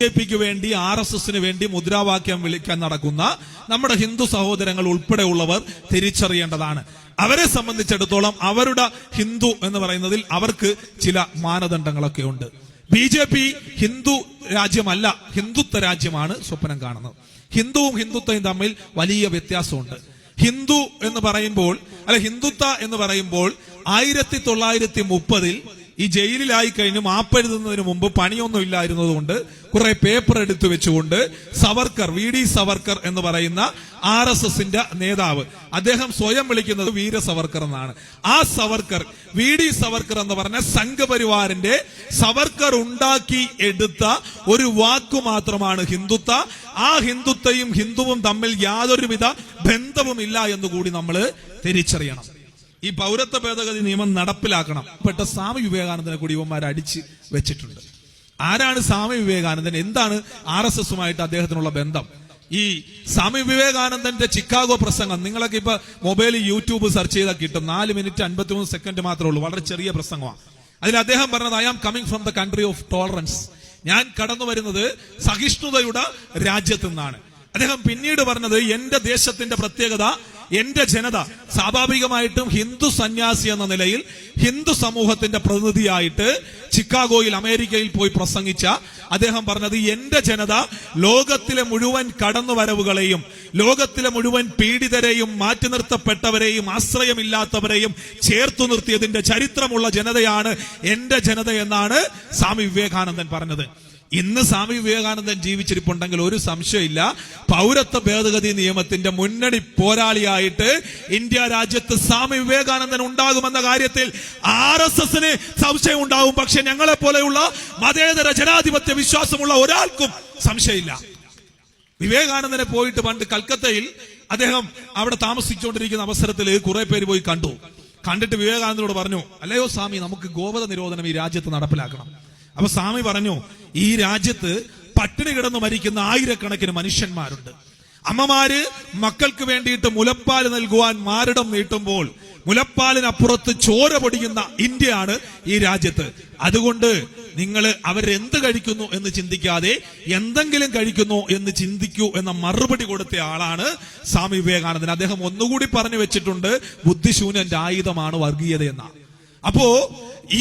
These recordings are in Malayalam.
ബിജെപിക്ക് വേണ്ടി RSSന് വേണ്ടി മുദ്രാവാക്യം വിളിക്കാൻ നടക്കുന്ന നമ്മുടെ ഹിന്ദു സഹോദരങ്ങൾ ഉൾപ്പെടെയുള്ളവർ തിരിച്ചറിയേണ്ടതാണ്. അവരെ സംബന്ധിച്ചിടത്തോളം അവരുടെ ഹിന്ദു എന്ന് പറയുന്നതിൽ അവർക്ക് ചില മാനദണ്ഡങ്ങളൊക്കെ ഉണ്ട്. BJP ഹിന്ദു രാജ്യമല്ല, ഹിന്ദുത്വ രാജ്യമാണ് സ്വപ്നം കാണുന്നത്. ഹിന്ദുവും ഹിന്ദുത്വയും തമ്മിൽ വലിയ വ്യത്യാസമുണ്ട്. ഹിന്ദു എന്ന് പറയുമ്പോൾ ഹിന്ദുത്വ എന്ന് പറയുമ്പോൾ 1930 ഈ ജയിലിലായി കഴിഞ്ഞ് മാപ്പെഴുതുന്നതിന് മുമ്പ് പണിയൊന്നും ഇല്ലായിരുന്നതുകൊണ്ട് കുറെ പേപ്പർ എടുത്തു വെച്ചുകൊണ്ട് സവർക്കർ, VD സവർക്കർ എന്ന് പറയുന്ന RSSന്റെ നേതാവ്, അദ്ദേഹം സ്വയം വിളിക്കുന്നത് വീര സവർക്കർ എന്നാണ്. ആ സവർക്കർ, VD സവർക്കർ എന്ന് പറഞ്ഞ സംഘപരിവാറിന്റെ സവർക്കർ ഉണ്ടാക്കി എടുത്ത ഒരു വാക്കു മാത്രമാണ് ഹിന്ദുത്വ. ആ ഹിന്ദുത്വയും ഹിന്ദുവും തമ്മിൽ യാതൊരുവിധ ബന്ധവുമില്ല എന്നുകൂടി നമ്മൾ തിരിച്ചറിയണം. ഈ പൗരത്വ ഭേദഗതി നിയമം നടപ്പിലാക്കണം പെട്ട സ്വാമി വിവേകാനന്ദനെ കൂടി ഇവന്മാർ അടിച്ച് വെച്ചിട്ടുണ്ട്. ആരാണ് സ്വാമി വിവേകാനന്ദൻ? എന്താണ് RSSുമായിട്ട് അദ്ദേഹത്തിനുള്ള ബന്ധം? ഈ സ്വാമി വിവേകാനന്ദന്റെ ചിക്കാഗോ പ്രസംഗം നിങ്ങളൊക്കെ ഇപ്പൊ മൊബൈലിൽ യൂട്യൂബ് സെർച്ച് ചെയ്താൽ കിട്ടും. 4 മിനിറ്റ് 53 സെക്കൻഡ് മാത്രമേ ഉള്ളൂ. വളരെ ചെറിയ പ്രസംഗമാണ്. അതിൽ അദ്ദേഹം പറഞ്ഞത്, I am coming from the country of tolerance. ഞാൻ കടന്നു വരുന്നത് സഹിഷ്ണുതയുടെ രാജ്യത്തു നിന്നാണ്. അദ്ദേഹം പിന്നീട് പറഞ്ഞത്, എന്റെ ദേശത്തിന്റെ പ്രത്യേകത, എന്റെ ജനത, സ്വാഭാവികമായിട്ടും ഹിന്ദു സന്യാസി എന്ന നിലയിൽ ഹിന്ദു സമൂഹത്തിന്റെ പ്രതിനിധിയായിട്ട് ചിക്കാഗോയിൽ അമേരിക്കയിൽ പോയി പ്രസംഗിച്ച അദ്ദേഹം പറഞ്ഞത്, എന്റെ ജനത ലോകത്തിലെ മുഴുവൻ കടന്നുവരവുകളെയും, ലോകത്തിലെ മുഴുവൻ പീഡിതരെയും മാറ്റി നിർത്തപ്പെട്ടവരെയും ആശ്രയമില്ലാത്തവരെയും ചേർത്തു നിർത്തിയതിന്റെ ചരിത്രമുള്ള ജനതയാണ് എന്റെ ജനത എന്നാണ് സ്വാമി വിവേകാനന്ദൻ പറഞ്ഞത്. ഇന്ന് സ്വാമി വിവേകാനന്ദൻ ജീവിച്ചിരിപ്പുണ്ടെങ്കിൽ ഒരു സംശയമില്ല, പൗരത്വ ഭേദഗതി നിയമത്തിന്റെ മുന്നണി പോരാളിയായിട്ട് ഇന്ത്യ രാജ്യത്ത് സ്വാമി വിവേകാനന്ദൻ ഉണ്ടാകുമെന്ന കാര്യത്തിൽ RSSന് സംശയം ഉണ്ടാവും. പക്ഷെ ഞങ്ങളെ പോലെയുള്ള മതേതര ജനാധിപത്യ വിശ്വാസമുള്ള ഒരാൾക്കും സംശയമില്ല. വിവേകാനന്ദനെ പോയിട്ട് പണ്ട് കൽക്കത്തയിൽ അദ്ദേഹം അവിടെ താമസിച്ചുകൊണ്ടിരിക്കുന്ന അവസരത്തിൽ കുറെ പേര് പോയി കണ്ടിട്ട് വിവേകാനന്ദനോട് പറഞ്ഞു, അല്ലയോ സ്വാമി, നമുക്ക് ഗോവധ നിരോധനം ഈ രാജ്യത്ത് നടപ്പിലാക്കണം. അപ്പൊ സ്വാമി പറഞ്ഞു, ഈ രാജ്യത്ത് പട്ടിണി കിടന്നു മരിക്കുന്ന ആയിരക്കണക്കിന് മനുഷ്യന്മാരുണ്ട്. അമ്മമാര് മക്കൾക്ക് വേണ്ടിയിട്ട് മുലപ്പാൽ നൽകുവാൻ മാറിടം നീട്ടുമ്പോൾ മുലപ്പാലിനപ്പുറത്ത് ചോര പൊടിയുന്ന ഇന്ത്യയാണ് ഈ രാജ്യത്ത്. അതുകൊണ്ട് നിങ്ങൾ അവരെന്ത് കഴിക്കുന്നു എന്ന് ചിന്തിക്കാതെ എന്തെങ്കിലും കഴിക്കുന്നു എന്ന് ചിന്തിക്കൂ എന്ന മറുപടി കൊടുത്ത ആളാണ് സ്വാമി വിവേകാനന്ദൻ. അദ്ദേഹം ഒന്നുകൂടി പറഞ്ഞു വെച്ചിട്ടുണ്ട്, ബുദ്ധിശൂന്യന്റെ ആയുധമാണ് വർഗീയത എന്ന. അപ്പോ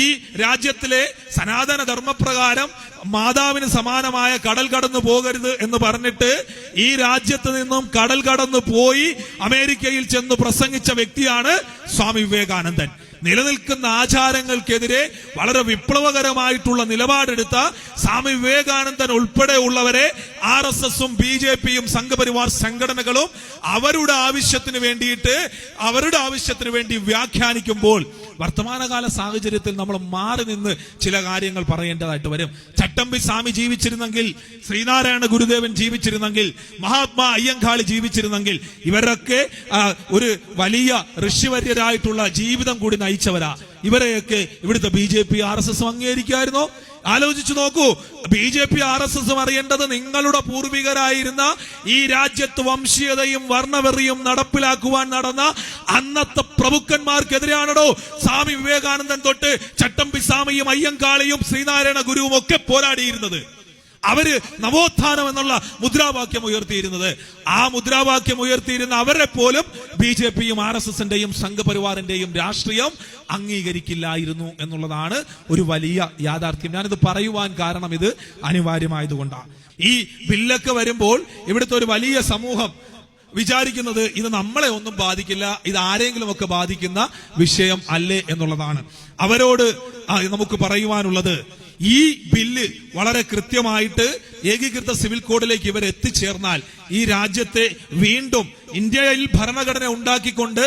ഈ രാജ്യത്തിലെ സനാതന ധർമ്മപ്രകാരം മാതാവിന് സമാനമായ കടൽ കടന്നു പോകരുത് എന്ന് പറഞ്ഞിട്ട് ഈ രാജ്യത്ത് നിന്നും കടൽ കടന്നു പോയി അമേരിക്കയിൽ ചെന്ന് പ്രസംഗിച്ച വ്യക്തിയാണ് സ്വാമി വിവേകാനന്ദൻ. നിലനിൽക്കുന്ന ആചാരങ്ങൾക്കെതിരെ വളരെ വിപ്ലവകരമായിട്ടുള്ള നിലപാടെടുത്ത സ്വാമി വിവേകാനന്ദൻ ഉൾപ്പെടെ ഉള്ളവരെ RSSും BJPയും സംഘപരിവാർ സംഘടനകളും അവരുടെ ആവശ്യത്തിന് വേണ്ടി വ്യാഖ്യാനിക്കുമ്പോൾ വർത്തമാനകാല സാഹചര്യത്തിൽ നമ്മൾ മാറി നിന്ന് ചില കാര്യങ്ങൾ പറയേണ്ടതായിട്ട് വരും. ചട്ടമ്പി സ്വാമി ജീവിച്ചിരുന്നെങ്കിൽ, ശ്രീനാരായണ ഗുരുദേവൻ ജീവിച്ചിരുന്നെങ്കിൽ, മഹാത്മാ അയ്യങ്കാളി ജീവിച്ചിരുന്നെങ്കിൽ, ഇവരൊക്കെ ഒരു വലിയ ഋഷിവര്യരായിട്ടുള്ള ജീവിതം കൂടി നയിച്ചവരാ. ഇവരെയൊക്കെ ഇവിടുത്തെ BJP RSSും അംഗീകരിക്കുമായിരുന്നോ? ആലോചിച്ചു നോക്കൂ. BJP RSSും അറിയേണ്ടത്, നിങ്ങളുടെ പൂർവികരായിരുന്ന ഈ രാജ്യത്ത് വംശീയതയും വർണ്ണവെറിയും നടപ്പിലാക്കുവാൻ നടന്ന അന്നത്തെ പ്രഭുക്കന്മാർക്കെതിരെയാണോ സ്വാമി വിവേകാനന്ദൻ തൊട്ട് ചട്ടമ്പി സ്വാമിയും അയ്യങ്കാളിയും ശ്രീനാരായണ ഗുരുവും ഒക്കെ പോരാടിയിരുന്നത്. അവര് നവോത്ഥാനം എന്നുള്ള മുദ്രാവാക്യം ഉയർത്തിയിരുന്നത്. ആ മുദ്രാവാക്യം ഉയർത്തിയിരുന്ന അവരെ പോലും BJPയും RSSന്റെയും സംഘപരിവാറിന്റെയും രാഷ്ട്രീയം അംഗീകരിക്കില്ലായിരുന്നു എന്നുള്ളതാണ് ഒരു വലിയ യാഥാർത്ഥ്യം. ഞാനിത് പറയുവാൻ കാരണം ഇത് അനിവാര്യമായതുകൊണ്ടാണ്. ഈ ബില്ലൊക്കെ വരുമ്പോൾ ഇവിടുത്തെ ഒരു വലിയ സമൂഹം വിചാരിക്കുന്നത് ഇത് നമ്മളെ ഒന്നും ബാധിക്കില്ല, ഇത് ആരെങ്കിലും ഒക്കെ ബാധിക്കുന്ന വിഷയം അല്ലേ എന്നുള്ളതാണ്. അവരോട് നമുക്ക് പറയുവാനുള്ളത്, ഈ ബില്ല് വളരെ കൃത്യമായിട്ട് ഏകീകൃത സിവിൽ കോഡിലേക്ക് ഇവർ എത്തിച്ചേർന്നാൽ ഈ രാജ്യത്തെ വീണ്ടും ഇന്ത്യയിൽ ഭരണഘടന ഉണ്ടാക്കിക്കൊണ്ട്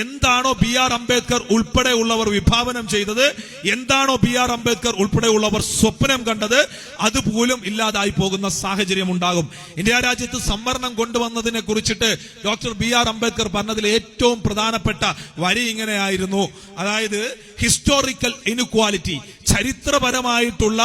എന്താണോ BR അംബേദ്കർ ഉൾപ്പെടെ ഉള്ളവർ വിഭാവനം ചെയ്തത്, എന്താണോ BR അംബേദ്കർ ഉൾപ്പെടെ ഉള്ളവർ സ്വപ്നം കണ്ടത്, അതുപോലും ഇല്ലാതായി പോകുന്ന സാഹചര്യം ഉണ്ടാകും. ഇന്ത്യ രാജ്യത്ത് സംവരണം കൊണ്ടുവന്നതിനെ കുറിച്ചിട്ട് ഡോക്ടർ BR അംബേദ്കർ പറഞ്ഞതിൽ ഏറ്റവും പ്രധാനപ്പെട്ട വരി ഇങ്ങനെയായിരുന്നു, അതായത് ഹിസ്റ്റോറിക്കൽ ഇൻഇക്വാലിറ്റി, ചരിത്രപരമായിട്ടുള്ള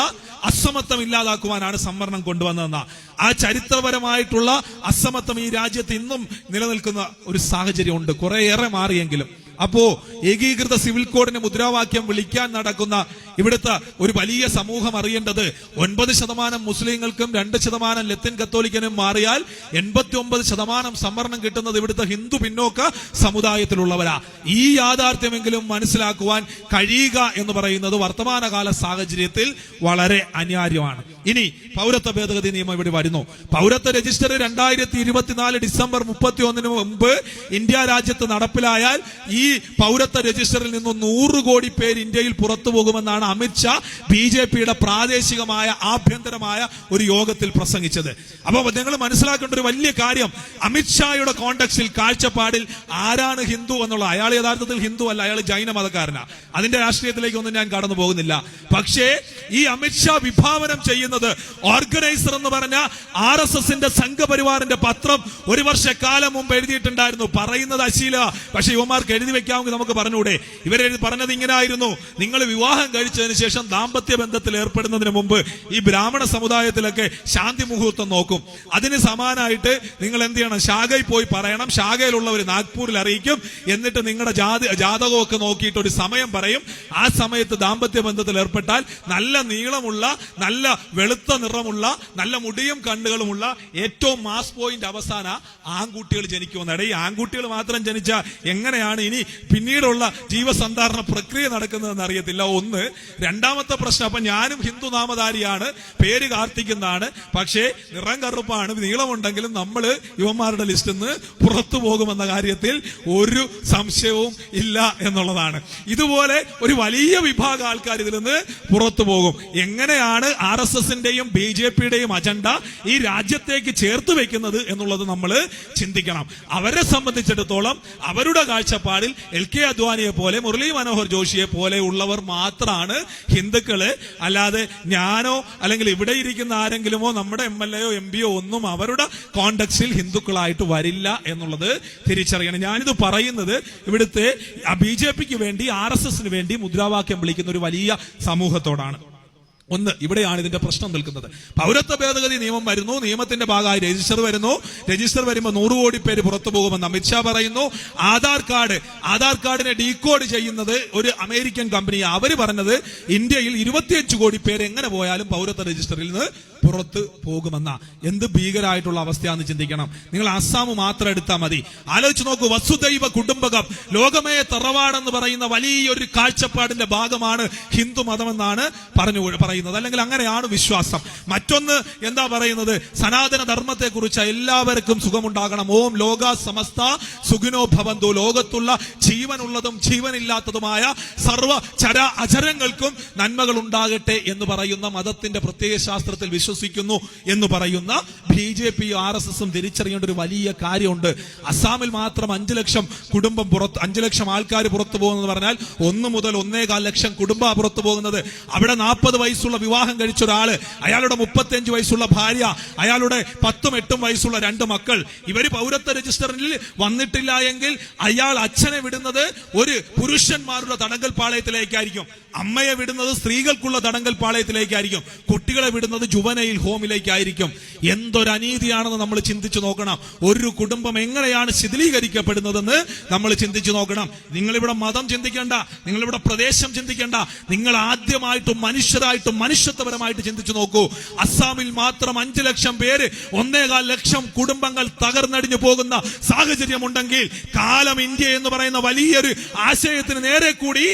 അസമത്വം ഇല്ലാതാക്കുവാനാണ് സംവരണം കൊണ്ടുവന്നതെന്ന. ആ ചരിത്രപരമായിട്ടുള്ള അസമത്വം ഈ രാജ്യത്ത് ഇന്നും നിലനിൽക്കുന്ന ഒരു സാഹചര്യമുണ്ട്, കുറേയേറെ മാറിയെങ്കിലും. അപ്പോ ഏകീകൃത സിവിൽ കോഡിന് മുദ്രാവാക്യം വിളിക്കാൻ നടക്കുന്ന ഇവിടുത്തെ ഒരു വലിയ സമൂഹം അറിയേണ്ടത് 9% മുസ്ലിങ്ങൾക്കും 2% ലത്തിൻ കത്തോലിക്കനും മാറിയാൽ 89% സംവരണം കിട്ടുന്നത് ഇവിടുത്തെ ഹിന്ദു പിന്നോക്ക സമുദായത്തിലുള്ളവരാ. ഈ യാഥാർത്ഥ്യമെങ്കിലും മനസ്സിലാക്കുവാൻ കഴിയുക എന്ന് പറയുന്നത് വർത്തമാനകാല സാഹചര്യത്തിൽ വളരെ അനിവാര്യമാണ്. ഇനി പൗരത്വ ഭേദഗതി നിയമം ഇവിടെ വരുന്നു. പൗരത്വ രജിസ്റ്റർ 2024 ഡിസംബർ 31 മുമ്പ് ഇന്ത്യ രാജ്യത്ത് നടപ്പിലായാൽ ഈ പൗരത്വ രജിസ്റ്ററിൽ നിന്നും 100 കോടി പേര് ഇന്ത്യയിൽ പുറത്തു പോകുമെന്നാണ് അമിത്ഷാ BJPയുടെ പ്രാദേശികമായ ആഭ്യന്തരമായ ഒരു യോഗത്തിൽ പ്രസംഗിച്ചത്. അപ്പൊ നിങ്ങൾ മനസ്സിലാക്കേണ്ട ഒരു വലിയ കാര്യം, അമിത്ഷായുടെ കോണ്ടക്സിൽ കാഴ്ചപ്പാടിൽ ആരാണ് ഹിന്ദു എന്നുള്ള, അയാൾ യഥാർത്ഥത്തിൽ ഹിന്ദു അല്ല, അയാൾ ജൈന മതക്കാരനാണ്. അതിന്റെ രാഷ്ട്രീയത്തിലേക്കൊന്നും ഞാൻ കടന്നു പോകുന്നില്ല. പക്ഷേ ഈ അമിത്ഷാ വിഭാവനം ചെയ്യുന്നത് ഓർഗനൈസർ എന്ന് പറഞ്ഞ RSSന്റെ സംഘപരിവാറിന്റെ പത്രം ഒരു വർഷക്കാലം മുമ്പ് എഴുതിയിട്ടുണ്ടായിരുന്നു. പറയുന്നത് അശീല, പക്ഷെ യുവമാർക്ക് എഴുതി വെക്കാമെങ്കിൽ നമുക്ക് പറഞ്ഞൂടെ? ഇവരെഴുതി പറഞ്ഞത് ഇങ്ങനായിരുന്നു: നിങ്ങൾ വിവാഹം കഴിച്ചതിന് ശേഷം ദാമ്പത്യ ബന്ധത്തിൽ ഏർപ്പെടുന്നതിന് മുമ്പ് ഈ ബ്രാഹ്മണ സമുദായത്തിലൊക്കെ ശാന്തി മുഹൂർത്തം നോക്കും. അതിന് സമാനമായിട്ട് നിങ്ങൾ എന്ത് ചെയ്യണം? ശാഖയിൽ പോയി പറയണം. ശാഖയിലുള്ളവർ നാഗ്പൂരിൽ അറിയിക്കും. എന്നിട്ട് നിങ്ങളുടെ ജാതകമൊക്കെ നോക്കിയിട്ട് ഒരു സമയം പറയും. ആ സമയത്ത് ദാമ്പത്യ ബന്ധത്തിൽ ഏർപ്പെട്ടാൽ നല്ല നീളമുള്ള, നല്ല വെളുത്ത നിറമുള്ള, നല്ല മുടിയും കണ്ണുകളുമുള്ള ഏറ്റവും മാസ് പോയിന്റ് അവസാന ആൺകുട്ടികൾ ജനിക്കുമെന്നാണ്. ഈ ആൺകുട്ടികൾ മാത്രം ജനിച്ച എങ്ങനെയാണ് ഇനി പിന്നീടുള്ള ജീവസന്ധാരണ പ്രക്രിയ നടക്കുന്നതെന്ന് അറിയത്തില്ല. ഒന്ന്. രണ്ടാമത്തെ പ്രശ്നം, അപ്പൊ ഞാനും ഹിന്ദു നാമധാരിയാണ്, പേര് കാർത്തിക്, പക്ഷേ നിറം കറുപ്പാണ്, നീളമുണ്ടെങ്കിലും നമ്മൾ യുവന്മാരുടെ ലിസ്റ്റിൽ നിന്ന് പുറത്തു പോകുമെന്ന കാര്യത്തിൽ ഒരു സംശയവും ഇല്ല എന്നുള്ളതാണ്. ഇതുപോലെ ഒരു വലിയ വിഭാഗം ആൾക്കാർ ഇതിൽ നിന്ന് പുറത്തു പോകും. എങ്ങനെയാണ് RSSന്റെയും BJPയുടെയും അജണ്ട ഈ രാജ്യത്തേക്ക് ചേർത്ത് വെക്കുന്നത് എന്നുള്ളത് നമ്മൾ ചിന്തിക്കണം. അവരെ സംബന്ധിച്ചിടത്തോളം അവരുടെ കാഴ്ചപ്പാടിൽ LK അദ്വാനിയെ പോലെ, മുരളി മനോഹർ ജോഷിയെ പോലെ ഉള്ളവർ മാത്രമാണ് ഹിന്ദുക്കള്. അല്ലാതെ ഞാനോ അല്ലെങ്കിൽ ഇവിടെ ഇരിക്കുന്ന ആരെങ്കിലുമോ നമ്മുടെ MLAയോ MPയോ ഒന്നും അവരുടെ കോണ്ടക്സിൽ ഹിന്ദുക്കളായിട്ട് വരില്ല എന്നുള്ളത് തിരിച്ചറിയണം. ഞാനിത് പറയുന്നത് ഇവിടുത്തെ BJPക്ക് വേണ്ടി, RSSന് വേണ്ടി മുദ്രാവാക്യം വിളിക്കുന്ന ഒരു വലിയ സമൂഹത്തോടാണ്. ഒന്ന്, ഇവിടെയാണ് ഇതിന്റെ പ്രശ്നം നിൽക്കുന്നത്. പൗരത്വ ഭേദഗതി നിയമം വരുന്നു, നിയമത്തിന്റെ ഭാഗമായി രജിസ്റ്റർ വരുന്നു. രജിസ്റ്റർ വരുമ്പോൾ 100 കോടി പേര് പുറത്തു പോകുമെന്ന് അമിത്ഷാ പറയുന്നു. ആധാർ കാർഡിനെ ഡീകോഡ് ചെയ്യുന്നത് ഒരു അമേരിക്കൻ കമ്പനിയാണ്. അവര് പറഞ്ഞത് ഇന്ത്യയിൽ 25 കോടി പേര് എങ്ങനെ പോയാലും പൗരത്വ രജിസ്റ്ററിൽ നിന്ന് പുറത്ത് പോകുമെന്ന. എന്ത് ഭീകരമായിട്ടുള്ള അവസ്ഥയാണെന്ന് ചിന്തിക്കണം. നിങ്ങൾ അസ്സാം മാത്രം എടുത്താൽ മതി. ആലോചിച്ച് നോക്കൂ. വസുദൈവ കുടുംബകം, ലോകമേ തറവാടെന്ന് പറയുന്ന വലിയൊരു കാഴ്ചപ്പാടിന്റെ ഭാഗമാണ് ഹിന്ദു മതമെന്നാണ് പറയുന്നത്, അല്ലെങ്കിൽ അങ്ങനെയാണ് വിശ്വാസം. മറ്റൊന്ന് എന്താ പറയുന്നത്? സനാതന ധർമ്മത്തെ കുറിച്ച് എല്ലാവർക്കും സുഖമുണ്ടാകണം. ഓം ലോക സമസ്ത സുഖിനോ ഭവന്തു, ലോകത്തുള്ള ജീവനുള്ളതും ജീവനില്ലാത്തതുമായ സർവ്വ ചര അചരങ്ങൾക്കും നന്മകൾ ഉണ്ടാകട്ടെ എന്ന് പറയുന്ന മതത്തിന്റെ പ്രത്യയശാസ്ത്രത്തിൽ വിശ്വസിക്കുന്നു എന്ന് പറയുന്ന BJP RSSും തിരിച്ചറിയേണ്ട ഒരു വലിയ കാര്യമുണ്ട്. അസാമിൽ മാത്രം 5 ലക്ഷം കുടുംബം 5 ലക്ഷം ആൾക്കാർ പുറത്തു പോകുന്നത് പറഞ്ഞാൽ 1 മുതൽ 1.25 ലക്ഷം കുടുംബം പുറത്തു പോകുന്നത്. അവിടെ 40 വയസ്സുള്ള വിവാഹം കഴിച്ച ഒരാള്, അയാളുടെ 35 വയസ്സുള്ള ഭാര്യ, അയാളുടെ 10ഉം 8ഉം വയസ്സുള്ള 2 മക്കൾ, ഇവര് പൗരത്വ രജിസ്റ്ററിൽ വന്നിട്ടില്ല എങ്കിൽ അയാൾ അച്ഛനെ വിടുന്നത് ഒരു പുരുഷന്മാരുടെ തടങ്കൽ പാളയത്തിലേക്കായിരിക്കും, അമ്മയെ വിടുന്നത് സ്ത്രീകൾക്കുള്ള തടങ്കൽ പാളയത്തിലേക്കായിരിക്കും, കുട്ടികളെ വിടുന്നത് ജുവനൈൽ ഹോമിലേക്കായിരിക്കും. എന്തൊരു അനീതിയാണെന്ന് നമ്മൾ ചിന്തിച്ചു നോക്കണം. ഒരു കുടുംബം എങ്ങനെയാണ് ശിഥിലീകരിക്കപ്പെടുന്നതെന്ന് നമ്മൾ ചിന്തിച്ചു നോക്കണം. നിങ്ങളിവിടെ മതം ചിന്തിക്കേണ്ട, നിങ്ങളിവിടെ പ്രദേശം ചിന്തിക്കേണ്ട, നിങ്ങൾ ആദ്യമായിട്ടും മനുഷ്യരായിട്ടും മനുഷ്യത്വപരമായിട്ട് ചിന്തിച്ചു നോക്കൂ. അസ്സാമിൽ മാത്രം 5 ലക്ഷം പേര്, 1.25 ലക്ഷം കുടുംബങ്ങൾ തകർന്നടിഞ്ഞു പോകുന്ന സാഹചര്യമുണ്ടെങ്കിൽ കാലം ഇന്ത്യ എന്ന് പറയുന്ന വലിയൊരു ആശയത്തിന് നേരെ കൂടി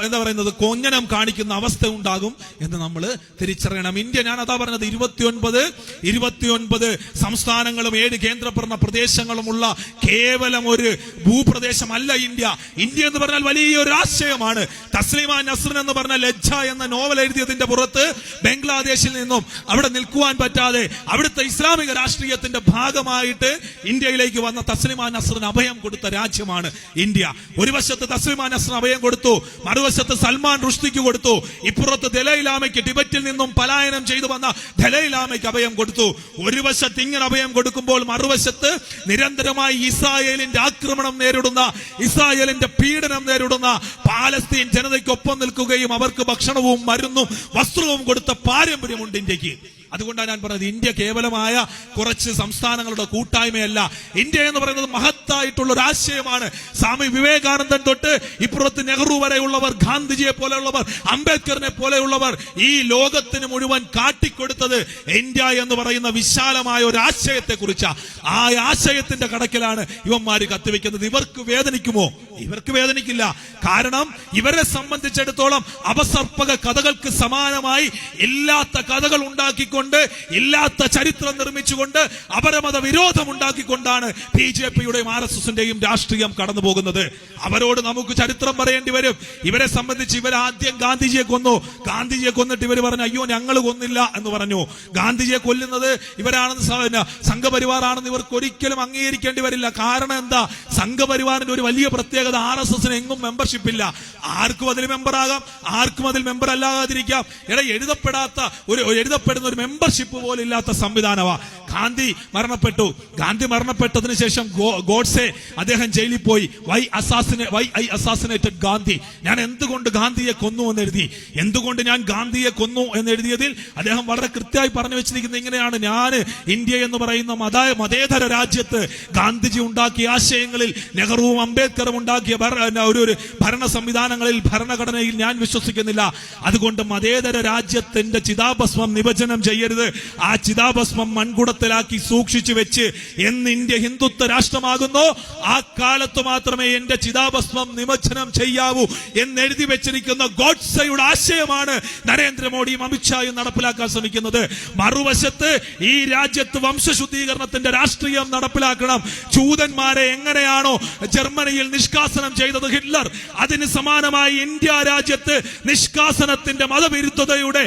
എന്താ പറയുന്നത്, കൊഞ്ഞനം കാണിക്കുന്ന അവസ്ഥ ഉണ്ടാകും എന്ന് നമ്മൾ തിരിച്ചറിയണം. ഇന്ത്യ, ഞാൻ അതാ പറഞ്ഞത്, 29 സംസ്ഥാനങ്ങളും 7 കേന്ദ്രഭരണ പ്രദേശങ്ങളുമുള്ള കേവലം ഒരു ഭൂപ്രദേശമല്ല ഇന്ത്യ. ഇന്ത്യ എന്ന് പറഞ്ഞാൽ വലിയൊരു ആശയമാണ്. തസ്ലിമ നസ്റിൻ എന്ന് പറഞ്ഞ ലജ്ജ എന്ന നോവൽ എഴുതിയതിന്റെ പുറത്ത് ബംഗ്ലാദേശിൽ നിന്നും അവിടെ നിൽക്കുവാൻ പറ്റാതെ അവിടുത്തെ ഇസ്ലാമിക രാഷ്ട്രീയത്തിന്റെ ഭാഗമായിട്ട് ഇന്ത്യയിലേക്ക് വന്ന തസ്ലിമ നസ്റിന് അഭയം കൊടുത്ത രാജ്യമാണ് ഇന്ത്യ. ഒരു വശത്ത് തസ്ലിമ നസ്റിന് അഭയം കൊടുത്തു, മറുവശത്ത് സൽമാൻ റുഷ്ദിക്ക് കൊടുത്തു, ഇപ്പുറത്ത് ദലൈലാമയ്ക്ക് ടിബറ്റിൽ നിന്നും പലായനം ചെയ്തു വന്ന ദലൈലാമയ്ക്ക് അഭയം കൊടുത്തു. ഒരു വശത്ത് ഇങ്ങനെ അഭയം കൊടുക്കുമ്പോൾ മറുവശത്ത് നിരന്തരമായി ഇസ്രായേലിന്റെ ആക്രമണം നേരിടുന്ന, ഇസ്രായേലിന്റെ പീഡനം നേരിടുന്ന പാലസ്തീൻ ജനതയ്ക്കൊപ്പം നിൽക്കുകയും അവർക്ക് ഭക്ഷണവും മരുന്നും വസ്ത്രവും കൊടുത്ത പാരമ്പര്യമുണ്ട് ഇന്ത്യക്ക്. അതുകൊണ്ടാണ് ഞാൻ പറഞ്ഞത്, ഇന്ത്യ കേവലമായ കുറച്ച് സംസ്ഥാനങ്ങളുടെ കൂട്ടായ്മയല്ല. ഇന്ത്യ എന്ന് പറയുന്നത് മഹത്തായിട്ടുള്ള ഒരു ആശയമാണ്. സ്വാമി വിവേകാനന്ദൻ തൊട്ട് ഇപ്പുറത്ത് നെഹ്റു വരെയുള്ളവർ, ഗാന്ധിജിയെ പോലെയുള്ളവർ, അംബേദ്കറിനെ പോലെയുള്ളവർ ഈ ലോകത്തിന് മുഴുവൻ കാട്ടിക്കൊടുത്തത് ഇന്ത്യ എന്ന് പറയുന്ന വിശാലമായ ഒരു ആശയത്തെ കുറിച്ചാണ്. ആ ആശയത്തിന്റെ കടക്കിലാണ് ഇവന്മാര് കത്തിവെക്കുന്നത്. ഇവർക്ക് വേദനിക്കുമോ? ഇവർക്ക് വേദനിക്കില്ല. കാരണം ഇവരെ സംബന്ധിച്ചിടത്തോളം അപസർപ്പക കഥകൾക്ക് സമാനമായി ഇല്ലാത്ത കഥകൾ ഉണ്ടാക്കിക്കൊണ്ട്, ഇല്ലാത്ത ചരിത്രം നിർമ്മിച്ചുകൊണ്ട്, അപരമത വിരോധം ഉണ്ടാക്കിക്കൊണ്ടാണ് BJPയുടെയും RSSന്റെയും രാഷ്ട്രീയം കടന്നു പോകുന്നത്. അവരോട് നമുക്ക് ചരിത്രം പറയേണ്ടി വരും. ഇവരെ സംബന്ധിച്ച് ഇവർ ആദ്യം ഗാന്ധിജിയെ കൊന്നു. ഗാന്ധിജിയെ കൊന്നിട്ട് ഇവർ പറഞ്ഞു, അയ്യോ ഞങ്ങൾ കൊന്നില്ല എന്ന് പറഞ്ഞു. ഗാന്ധിജിയെ കൊല്ലുന്നത് ഇവരാണെന്ന്, സംഘപരിവാറാണെന്ന് ഇവർക്ക് ഒരിക്കലും അംഗീകരിക്കേണ്ടി വരില്ല. കാരണം എന്താ? സംഘപരിവാറിന്റെ ഒരു വലിയ പ്രത്യേകത, RSSന് എങ്ങും മെമ്പർഷിപ്പ് ഇല്ല. ആർക്കും അതിൽ മെമ്പറാകാം, ആർക്കും അതിൽ മെമ്പർ അല്ലാതിരിക്കാം. എഴുതപ്പെടുന്ന ഒരു മെമ്പർഷിപ്പ് പോലും ഇല്ലാത്ത സംവിധാനമാണ്. ഗാന്ധി മരണപ്പെട്ടതിന് ശേഷം ഗോഡ്സെ അദ്ദേഹം ജയിലിൽ പോയി. വൈ ഐ അസാസിനേറ്റഡ് ഗാന്ധി, ഞാൻ എന്തുകൊണ്ട് ഗാന്ധിയെ കൊന്നു എന്ന് എഴുതി. എന്തുകൊണ്ട് ഞാൻ ഗാന്ധിയെ കൊന്നു എന്ന് എഴുതിയതിൽ അദ്ദേഹം വളരെ കൃത്യമായി പറഞ്ഞു വെച്ചിരിക്കുന്നത് ഇങ്ങനെയാണ്: ഞാൻ ഇന്ത്യ എന്ന് പറയുന്ന മതേതര രാജ്യത്ത് ഗാന്ധിജി ഉണ്ടാക്കിയ ആശയങ്ങളിൽ, നെഹ്റുവും അംബേദ്കറും ഉണ്ടാക്കിയ ഒരു ഭരണ സംവിധാനങ്ങളിൽ, ഭരണഘടനയിൽ ഞാൻ വിശ്വസിക്കുന്നില്ല. അതുകൊണ്ട് മതേതര രാജ്യത്തിന്റെ ചിതാഭസ്മം നിമജ്ജനം ചെയ്യരുത്. ആ ചിതാഭസ്മം മൺകുടത്തിലാക്കി സൂക്ഷിച്ചു വെച്ച് എന്ന് ഇന്ത്യ ഹിന്ദുത്വ രാഷ്ട്രമാകുന്നോ ആ കാലത്ത് മാത്രമേ എന്റെ ചിതാഭസ്മം നിമജ്ജനം ചെയ്യാവൂ എന്നെഴുതി വെച്ചിരിക്കുന്ന ഗോഡ്സെയുടെ ആശയമാണ് നരേന്ദ്രമോദിയും അമിത്ഷായും നടപ്പിലാക്കാൻ ശ്രമിക്കുന്നത്. മറുവശത്ത് ഈ രാജ്യത്ത് വംശശുദ്ധീകരണത്തിന്റെ രാഷ്ട്രീയം നടപ്പിലാക്കണം. ചൂതന്മാരെ എങ്ങനെയാണോ ജർമ്മനിയിൽ നിഷ്കാസനം ചെയ്തത് ഹിറ്റ്ലർ, അതിന് സമാനമായി ഇന്ത്യ രാജ്യത്ത് നിഷ്കാസനത്തിന്റെ മതവിരുദ്ധതയുടെ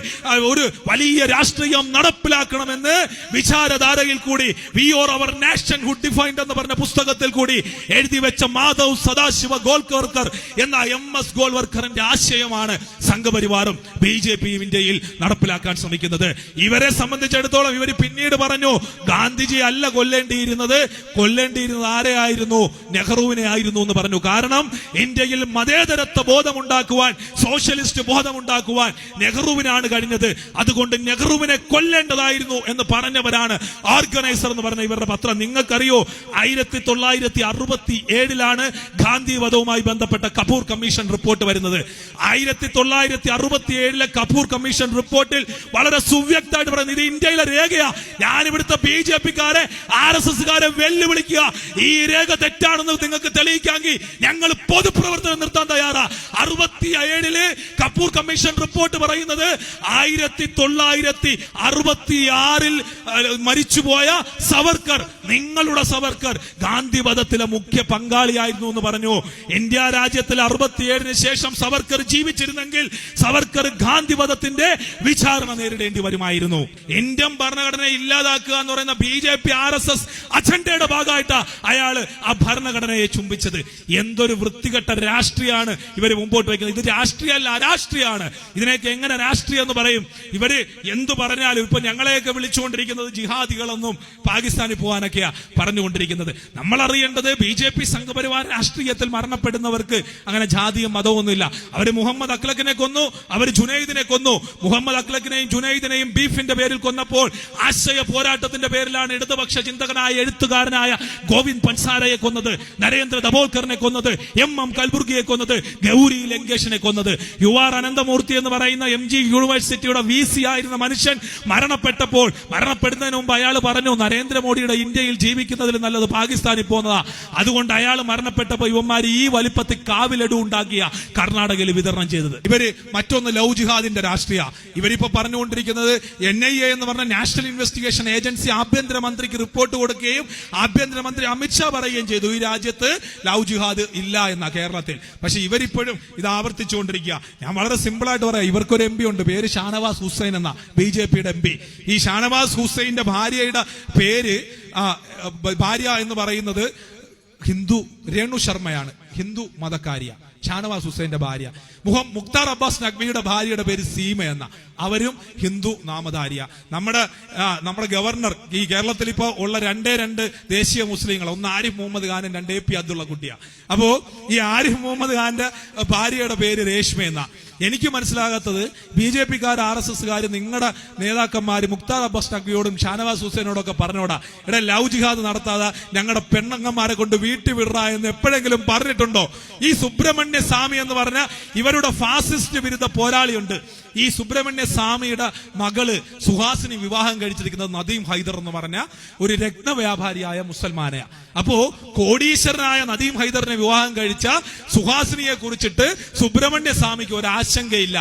ഒരു വലിയ രാഷ്ട്രീയം നടപ്പിലാക്കണമെന്ന് വിചാരധാരയിൽ കൂടി we or our nationhood defined എന്ന് പറഞ്ഞ പുസ്തകത്തിൽ കൂടി എഴുതി വെച്ച മാധവ് സദാശിവ ഗോൾവൽക്കർ എന്ന MS ഗോൾവൽക്കറിന്റെ ആശയമാണ് സംഘപരിവാറും BJPയും ഇന്ത്യയിൽ നടപ്പിലാക്കാൻ ശ്രമിക്കുന്നത്. ഇവരെ സംബന്ധിച്ചിടത്തോളം ഇവർ പിന്നീട് പറഞ്ഞു, ഗാന്ധിജി അല്ല കൊല്ലേണ്ടിയിരുന്നത് ആരെയായിരുന്നു? നെഹ്റുവിനെ ആയിരുന്നു എന്ന് പറഞ്ഞു. കാരണം ഇന്ത്യയിൽ മതേതരത്വ ബോധമുണ്ടാക്കുവാൻ, സോഷ്യലിസ്റ്റ് ബോധമുണ്ടാക്കുവാൻ നെഹ്റുവിനാണ് കഴിഞ്ഞത്. അതുകൊണ്ട് നെഹ്റുവിനെ കൊല്ലേണ്ടതായിരുന്നു എന്ന് പറഞ്ഞവരാണ് ഓർഗനൈസർ എന്ന് പറഞ്ഞ ഇവരുടെ പത്രം. നിങ്ങൾക്കറിയോ, 1967 ഗാന്ധി വധവുമായി ബന്ധപ്പെട്ട കപൂർ കമ്മീഷൻ റിപ്പോർട്ട് വരുന്നത്. 1967 കപൂർ കമ്മീഷൻ റിപ്പോർട്ടിൽ വളരെ സുവ്യക്തമായിട്ട് പറയുന്നത്, ഇത് ഇന്ത്യയിലെ രേഖയാ, ഞാൻ ഇവിടുത്തെ BJPക്കാരെ RSSകാരെ വെല്ലുവിളിക്കുക, ഈ രേഖ തെറ്റാണെന്ന് നിങ്ങൾക്ക് തെളിയിക്കാമെങ്കിൽ ഞങ്ങൾ പൊതുപ്രവർത്തനം നിർത്താൻ തയ്യാറാ. 67 കപൂർ കമ്മീഷൻ റിപ്പോർട്ട് പറയുന്നത് 1966 മരിച്ചുപോയ സവർക്കർ, നിങ്ങളുടെ സവർക്കർ ഗാന്ധി വധത്തിലെ മുഖ്യ പങ്കാളിയായിരുന്നു എന്ന് പറഞ്ഞു. ഇന്ത്യ രാജ്യത്തിൽ 67 ശേഷം സവർക്കർ ജീവിച്ചിരുന്നെങ്കിൽ സവർക്കർ ഗാന്ധി വധത്തിന്റെ വിചാരണ നേരിടേണ്ടി വരുമായിരുന്നു. ഇന്ത്യൻ ഭരണഘടനയെ ഇല്ലാതാക്കുക എന്ന് പറയുന്ന BJP RSS അജണ്ടയുടെ ഭാഗമായിട്ടാ അയാള് ആ ഭരണഘടനയെ ചുംബിച്ചത്. എന്തൊരു വൃത്തികെട്ട രാഷ്ട്രീയമാണ് ഇവര് മുമ്പോട്ട് വയ്ക്കുന്നത്. ഇത് രാഷ്ട്രീയമല്ല, അരാഷ്ട്രീയമാണ്. ഇതിനൊക്കെ എങ്ങനെ രാഷ്ട്രീയം എന്ന് പറയും? ഇവര് എന്തു പറഞ്ഞാലും ഇപ്പൊ ഞങ്ങളെയൊക്കെ വിളിച്ചുകൊണ്ടിരിക്കുന്നത് ജിഹാദികളെന്നും പാകിസ്ഥാനിൽ പോകാനൊക്കെയാ പറഞ്ഞുകൊണ്ടിരിക്കുന്നത്. നമ്മൾ അറിയേണ്ടത്, BJP സംഘപരിവാർ രാഷ്ട്രീയത്തിൽ മരണപ്പെടുന്നവർക്ക് അങ്ങനെ ജാതിയും മതമൊന്നുമില്ല. അവര് മുഹമ്മദ് അഖ്ലഖിനെ കൊന്നു, അവര് ജുനൈദിനെ കൊന്നു. മുഹമ്മദ് അഖ്ലഖിനെയും ജുനൈദിനെയും ബീഫിന്റെ പേരിൽ കൊന്നപ്പോൾ ആശയ പോരാട്ടത്തിന്റെ പേരിലാണ് ഇടതുപക്ഷ ചിന്തകനായ എഴുത്തുകാരനായ ഗോവിന്ദ് പൻസാരയെ കൊന്നത്, നരേന്ദ്ര ദബോൾക്കറിനെ കൊന്നത്, MM കൽബുർഗിയെ കൊന്നത്, ഗൗരി ലങ്കേഷിനെ കൊന്നത്. UR അനന്തമൂർത്തി എന്ന് പറയുന്ന MG യൂണിവേഴ്സിറ്റിയുടെ VC ആയിരുന്ന മനുഷ്യൻ മരണപ്പെടുന്നതിന് മുമ്പ് അയാൾ പറഞ്ഞു, നരേന്ദ്രമോദിയുടെ ഇന്ത്യയിൽ ജീവിക്കുന്നതിൽ നല്ലത് പാകിസ്ഥാനിൽ പോകുന്നതാ. അതുകൊണ്ട് അയാൾ മരണപ്പെട്ടപ്പോൾ ഇവന്മാർ ഈ വലിപ്പത്തിൽ കാവിലഡു ഉണ്ടാക്കിയ കർണാടകയിൽ വിതരണം ചെയ്തത്. ഇവര് മറ്റൊന്ന് ലവ് ജിഹാദിന്റെ രാഷ്ട്രീയ. ഇവരിപ്പോ പറഞ്ഞുകൊണ്ടിരിക്കുന്നത് NIA എന്ന് പറഞ്ഞ നാഷണൽ ഇൻവെസ്റ്റിഗേഷൻ ഏജൻസി ആഭ്യന്തരമന്ത്രിക്ക് റിപ്പോർട്ട് കൊടുക്കുകയും ആഭ്യന്തരമന്ത്രി അമിത്ഷാ പറയുകയും ചെയ്തു, ഈ രാജ്യത്ത് ലവ് ജിഹാദ് ഇല്ല എന്ന കേരളത്തിൽ. പക്ഷെ ഇവരിപ്പോഴും ഇത് ആവർത്തിച്ചുകൊണ്ടിരിക്കുക. ഞാൻ വളരെ സിമ്പിൾ ആയിട്ട് പറയാം, ഇവർക്കൊരു MP ഉണ്ട്, പേര് ഷാനവാസ് ഹുസൈൻ എന്ന BJPയുടെ MP. ഈ ഷാനവാസ് ഹുസൈന്റെ ഭാര്യയുടെ പേര്, ഭാര്യ എന്ന് പറയുന്നത് ഹിന്ദു രേണു ശർമ്മയാണ്, ഹിന്ദു മതക്കാരിയ. ഷാനവാസ് ഹുസൈന്റെ ഭാര്യ. മുഖ്താർ അബ്ബാസ് നഖ്വിയുടെ ഭാര്യയുടെ പേര് സീമ എന്ന, അവരും ഹിന്ദു നാമധാരിയ. നമ്മുടെ ഗവർണർ ഈ കേരളത്തിൽ ഇപ്പോ ഉള്ള രണ്ട് ദേശീയ മുസ്ലിങ്ങൾ, ഒന്ന് ആരിഫ് മുഹമ്മദ് ഖാനും രണ്ട് AP അബ്ദുള്ള കുട്ടിയ. അപ്പോ ഈ ആരിഫ് മുഹമ്മദ് ഖാന്റെ ഭാര്യയുടെ പേര് രേഷ്മ എന്ന. എനിക്ക് മനസ്സിലാകാത്തത് BJP-ക്കാർ RSS-കാർ നിങ്ങളുടെ നേതാക്കന്മാര് മുഖ്താർ അബ്ബാസ് നഖ്വിയോടും ഷാനവാസ് ഹുസൈനോടൊക്കെ പറഞ്ഞോടാ, ഇവിടെ ലവ് ജിഹാദ് നടത്താതെ ഞങ്ങളുടെ പെണ്ണങ്ങന്മാരെ കൊണ്ട് വീട്ടിൽ വിടറ എന്ന് എപ്പോഴെങ്കിലും പറഞ്ഞിട്ടുണ്ടോ? ഈ സുബ്രഹ്മണ്യ സ്വാമി എന്ന് പറഞ്ഞ ഇവരുടെ ഫാസിസ്റ്റ് വിരുദ്ധ പോരാളിയുണ്ട്. ഈ സുബ്രഹ്മണ്യ സ്വാമിയുടെ മകള് സുഹാസിനി വിവാഹം കഴിച്ചിരിക്കുന്നത് നദീം ഹൈദർ എന്ന് പറഞ്ഞ ഒരു രത്നവ്യാപാരിയായ മുസൽമാനെയാ. അപ്പോ കോടീശ്വരനായ നദീം ഹൈദറിനെ വിവാഹം കഴിച്ച സുഹാസിനിയെ കുറിച്ചിട്ട് സുബ്രഹ്മണ്യ സ്വാമിക്ക് ഒരു ആശങ്കയില്ല.